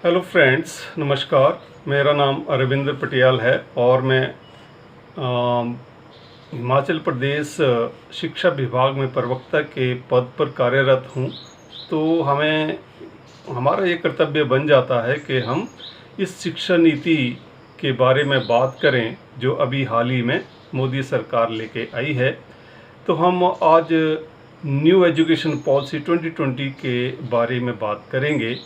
Hello friends, नमस्कार। मेरा नाम अरविंद पटियाल है और मैं हिमाचल प्रदेश शिक्षा विभाग में प्रवक्ता के पद पर कार्यरत हूँ। तो हमारा ये कर्तव्य बन जाता है कि हम इस शिक्षा नीति के बारे में बात करें जो अभी हाल ही में मोदी सरकार लेके आई है। तो हम आज न्यू एजुकेशन पॉलिसी 2020 के बारे में बात करेंगे।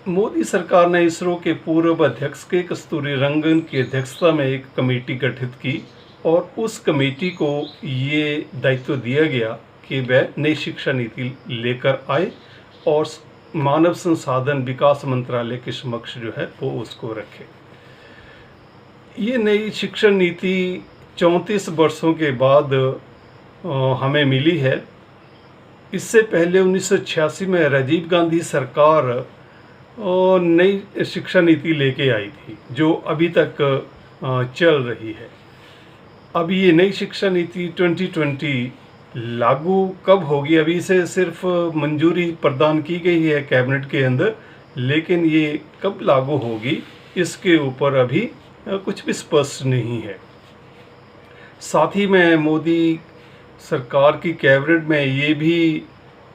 मोदी सरकार ने इसरो के पूर्व अध्यक्ष के कस्तूरी रंगन की अध्यक्षता में एक कमेटी गठित की और उस कमेटी को ये दायित्व दिया गया कि वह नई शिक्षा नीति लेकर आए और मानव संसाधन विकास मंत्रालय के समक्ष जो है वो उसको रखे। ये नई शिक्षा नीति 34 वर्षों के बाद हमें मिली है। इससे पहले 1986 में राजीव गांधी सरकार नई शिक्षा नीति लेके आई थी जो अभी तक चल रही है। अब ये नई शिक्षा नीति 2020 लागू कब होगी, अभी से सिर्फ मंजूरी प्रदान की गई है कैबिनेट के अंदर, लेकिन ये कब लागू होगी इसके ऊपर अभी कुछ भी स्पष्ट नहीं है। साथ ही में मोदी सरकार की कैबिनेट में ये भी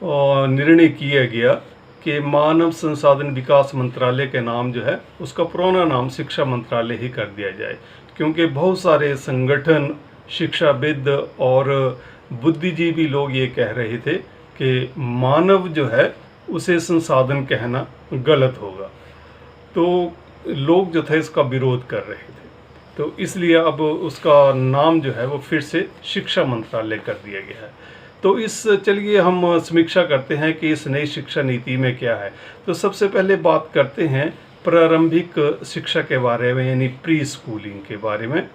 निर्णय किया गया कि मानव संसाधन विकास मंत्रालय के नाम जो है उसका पुराना नाम शिक्षा मंत्रालय ही कर दिया जाए, क्योंकि बहुत सारे संगठन, शिक्षाविद और बुद्धिजीवी लोग ये कह रहे थे कि मानव जो है उसे संसाधन कहना गलत होगा। तो लोग जो थे इसका विरोध कर रहे थे, तो इसलिए अब उसका नाम जो है वो फिर से शिक्षा मंत्रालय कर दिया गया है। तो चलिए हम समीक्षा करते हैं कि इस नई शिक्षा नीति में क्या है। तो सबसे पहले बात करते हैं प्रारंभिक शिक्षा के बारे में, यानी प्री स्कूलिंग के बारे में।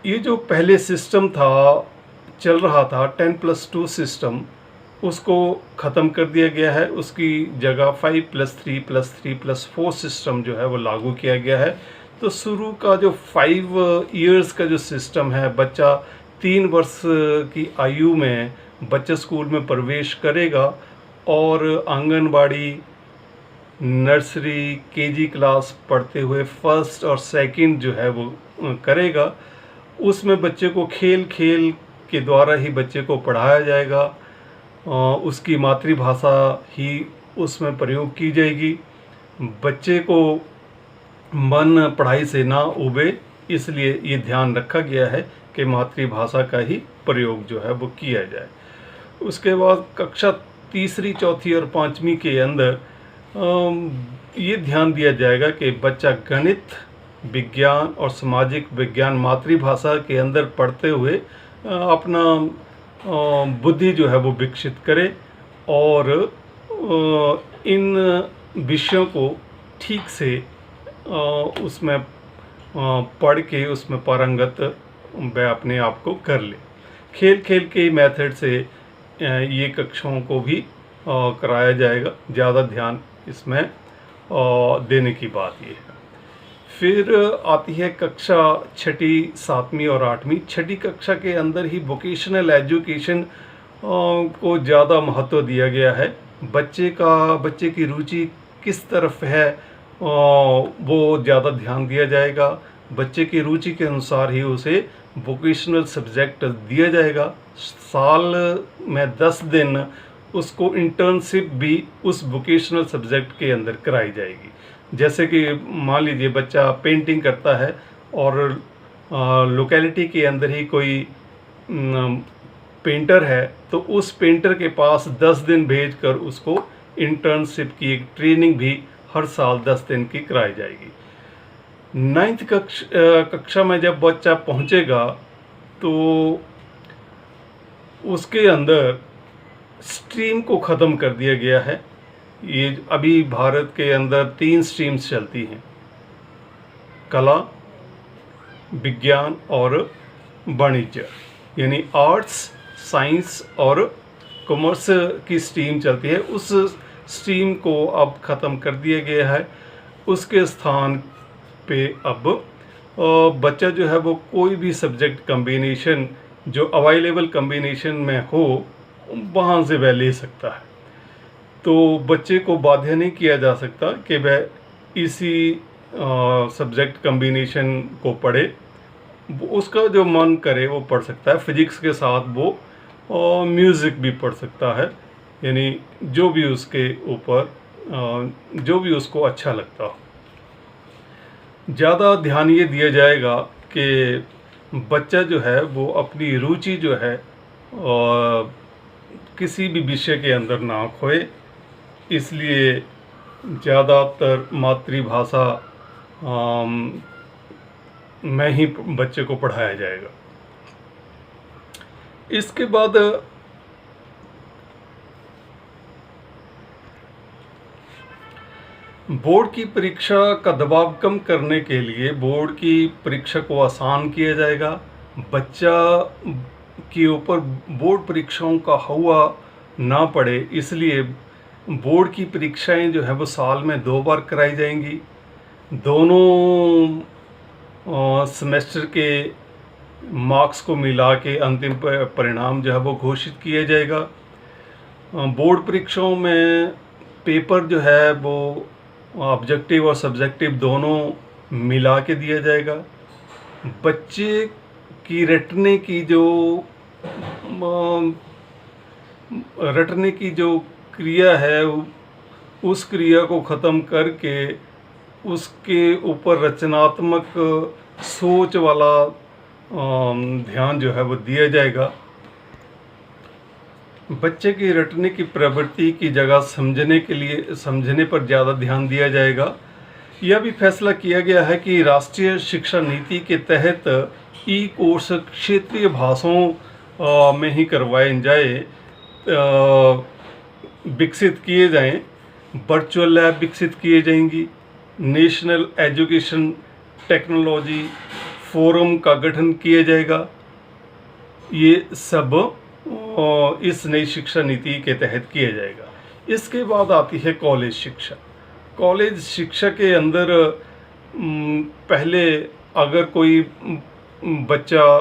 ये जो पहले सिस्टम था, चल रहा था 10+2 सिस्टम, उसको ख़त्म कर दिया गया है। उसकी जगह 5+3+3+4 सिस्टम जो है वो लागू किया गया है। तो शुरू का जो 5 इयर्स का जो सिस्टम है, बच्चा 3 वर्ष की आयु में बच्चा स्कूल में प्रवेश करेगा और आंगनबाड़ी, नर्सरी, केजी क्लास पढ़ते हुए फर्स्ट और सेकंड जो है वो करेगा। उसमें बच्चे को खेल खेल के द्वारा ही बच्चे को पढ़ाया जाएगा, उसकी मातृभाषा ही उसमें प्रयोग की जाएगी। बच्चे को मन पढ़ाई से ना उबे, इसलिए ये ध्यान रखा गया है कि मातृभाषा का ही प्रयोग जो है वो किया जाए। उसके बाद कक्षा तीसरी, चौथी और 5वीं के अंदर ये ध्यान दिया जाएगा कि बच्चा गणित, विज्ञान और सामाजिक विज्ञान मातृभाषा के अंदर पढ़ते हुए अपना बुद्धि जो है वो विकसित करे और इन विषयों को ठीक से उसमें पढ़ के उसमें पारंगत वह अपने आप को कर ले। खेल खेल के मेथड से ये कक्षाओं को भी कराया जाएगा। ज़्यादा ध्यान इसमें देने की बात ये है। फिर आती है कक्षा 6ठी, 7वीं और 8वीं। 6ठी कक्षा के अंदर ही वोकेशनल एजुकेशन को ज़्यादा महत्व दिया गया है। बच्चे की रुचि किस तरफ है वो ज़्यादा ध्यान दिया जाएगा। बच्चे की रुचि के अनुसार ही उसे वोकेशनल सब्जेक्ट दिया जाएगा। साल में 10 दिन उसको इंटर्नशिप भी उस वोकेशनल सब्जेक्ट के अंदर कराई जाएगी। जैसे कि मान लीजिए बच्चा पेंटिंग करता है और लोकेलिटी के अंदर ही कोई पेंटर है, तो उस पेंटर के पास 10 दिन भेजकर उसको इंटर्नशिप की एक ट्रेनिंग भी हर साल 10 दिन की कराई जाएगी। 9th कक्षा में जब बच्चा पहुंचेगा तो उसके अंदर स्ट्रीम को ख़त्म कर दिया गया है। ये अभी भारत के अंदर 3 स्ट्रीम्स चलती हैं, कला, विज्ञान और वाणिज्य, यानी आर्ट्स, साइंस और कॉमर्स की स्ट्रीम चलती है। उस स्ट्रीम को अब ख़त्म कर दिया गया है। उसके स्थान पे अब बच्चा जो है वो कोई भी सब्जेक्ट कम्बिनेशन जो अवेलेबल कम्बिनेशन में हो वहाँ से वह ले सकता है। तो बच्चे को बाध्य नहीं किया जा सकता कि वह इसी सब्जेक्ट कम्बिनेशन को पढ़े। उसका जो मन करे वो पढ़ सकता है। फिजिक्स के साथ वो म्यूज़िक भी पढ़ सकता है, यानी जो भी उसके ऊपर जो भी उसको अच्छा लगता हो। ज़्यादा ध्यान ये दिया जाएगा कि बच्चा जो है वो अपनी रुचि जो है किसी भी विषय के अंदर ना खोए, इसलिए ज़्यादातर मातृभाषा में ही बच्चे को पढ़ाया जाएगा। इसके बाद बोर्ड की परीक्षा का दबाव कम करने के लिए बोर्ड की परीक्षा को आसान किया जाएगा। बच्चा के ऊपर बोर्ड परीक्षाओं का हवा ना पड़े, इसलिए बोर्ड की परीक्षाएं जो है वो साल में 2 बार कराई जाएंगी। दोनों सेमेस्टर के मार्क्स को मिला के अंतिम परिणाम जो है वो घोषित किया जाएगा। बोर्ड परीक्षाओं में पेपर जो है वो ऑब्जेक्टिव और सब्जेक्टिव दोनों मिला के दिया जाएगा। बच्चे की रटने की जो क्रिया है, उस क्रिया को ख़त्म करके उसके ऊपर रचनात्मक सोच वाला ध्यान जो है वो दिया जाएगा। बच्चे की रटने की प्रवृत्ति की जगह समझने पर ज़्यादा ध्यान दिया जाएगा। यह भी फैसला किया गया है कि राष्ट्रीय शिक्षा नीति के तहत ई कोर्स क्षेत्रीय भाषाओं में ही करवाए जाए, विकसित किए जाएं। वर्चुअल लैब विकसित किए जाएंगी। नेशनल एजुकेशन टेक्नोलॉजी फोरम का गठन किया जाएगा। ये सब इस नई शिक्षा नीति के तहत किया जाएगा। इसके बाद आती है कॉलेज शिक्षा। कॉलेज शिक्षा के अंदर पहले अगर कोई बच्चा,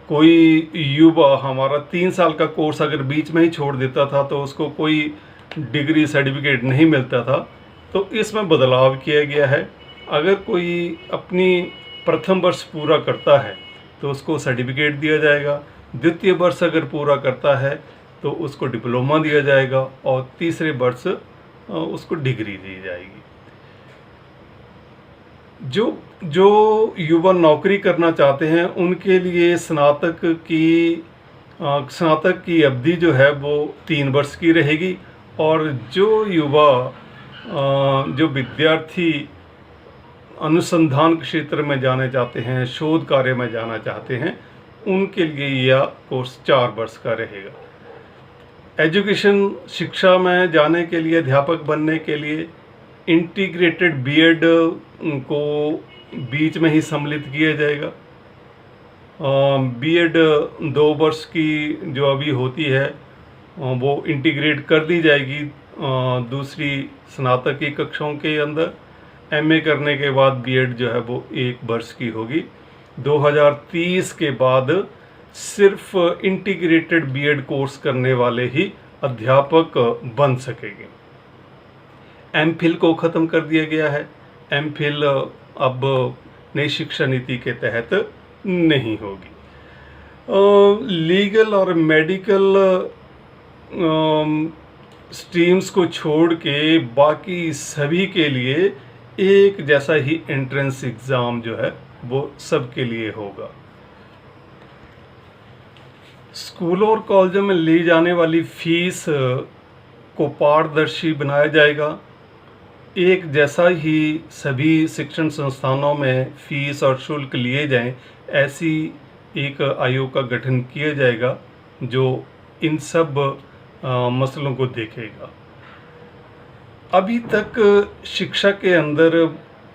कोई युवा हमारा 3 साल का कोर्स अगर बीच में ही छोड़ देता था तो उसको कोई डिग्री सर्टिफिकेट नहीं मिलता था। तो इसमें बदलाव किया गया है। अगर कोई अपनी प्रथम वर्ष पूरा करता है तो उसको सर्टिफिकेट दिया जाएगा। द्वितीय वर्ष अगर पूरा करता है तो उसको डिप्लोमा दिया जाएगा और तीसरे वर्ष उसको डिग्री दी जाएगी। जो युवा नौकरी करना चाहते हैं उनके लिए स्नातक की अवधि जो है वो 3 वर्ष की रहेगी। और जो विद्यार्थी अनुसंधान क्षेत्र में जाना चाहते हैं, शोध कार्य में जाना चाहते हैं, उनके लिए यह कोर्स 4 वर्ष का रहेगा। एजुकेशन शिक्षा में जाने के लिए, अध्यापक बनने के लिए इंटीग्रेटेड बीएड को बीच में ही सम्मिलित किया जाएगा। बीएड 2 वर्ष की जो अभी होती है वो इंटीग्रेट कर दी जाएगी दूसरी स्नातक की कक्षाओं के अंदर। एमए करने के बाद बीएड जो है वो 1 वर्ष की होगी। 2030 के बाद सिर्फ इंटीग्रेटेड बीएड कोर्स करने वाले ही अध्यापक बन सकेंगे। एमफिल को ख़त्म कर दिया गया है। एमफिल अब नई शिक्षा नीति के तहत नहीं होगी। लीगल और मेडिकल स्ट्रीम्स को छोड़ के बाकी सभी के लिए एक जैसा ही एंट्रेंस एग्ज़ाम जो है वो सबके लिए होगा। स्कूलों और कॉलेजों में ली जाने वाली फीस को पारदर्शी बनाया जाएगा। एक जैसा ही सभी शिक्षण संस्थानों में फीस और शुल्क लिए जाएं, ऐसी एक आयोग का गठन किया जाएगा जो इन सब मसलों को देखेगा। अभी तक शिक्षा के अंदर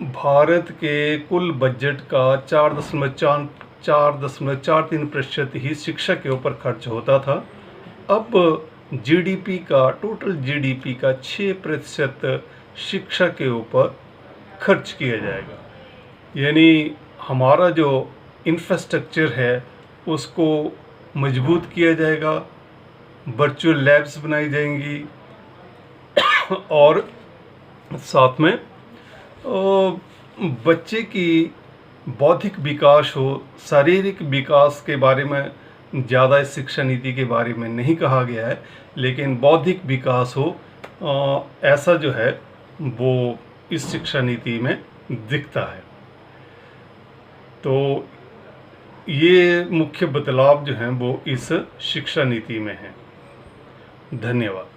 भारत के कुल बजट का 4.43% ही शिक्षा के ऊपर खर्च होता था। अब टोटल जीडीपी का 6% शिक्षा के ऊपर खर्च किया जाएगा। यानी हमारा जो इंफ्रास्ट्रक्चर है उसको मजबूत किया जाएगा। वर्चुअल लैब्स बनाई जाएंगी, और साथ में बच्चे की बौद्धिक विकास हो, शारीरिक विकास के बारे में ज़्यादा इस शिक्षा नीति के बारे में नहीं कहा गया है, लेकिन बौद्धिक विकास हो ऐसा जो है वो इस शिक्षा नीति में दिखता है। तो ये मुख्य बदलाव जो हैं वो इस शिक्षा नीति में हैं। धन्यवाद।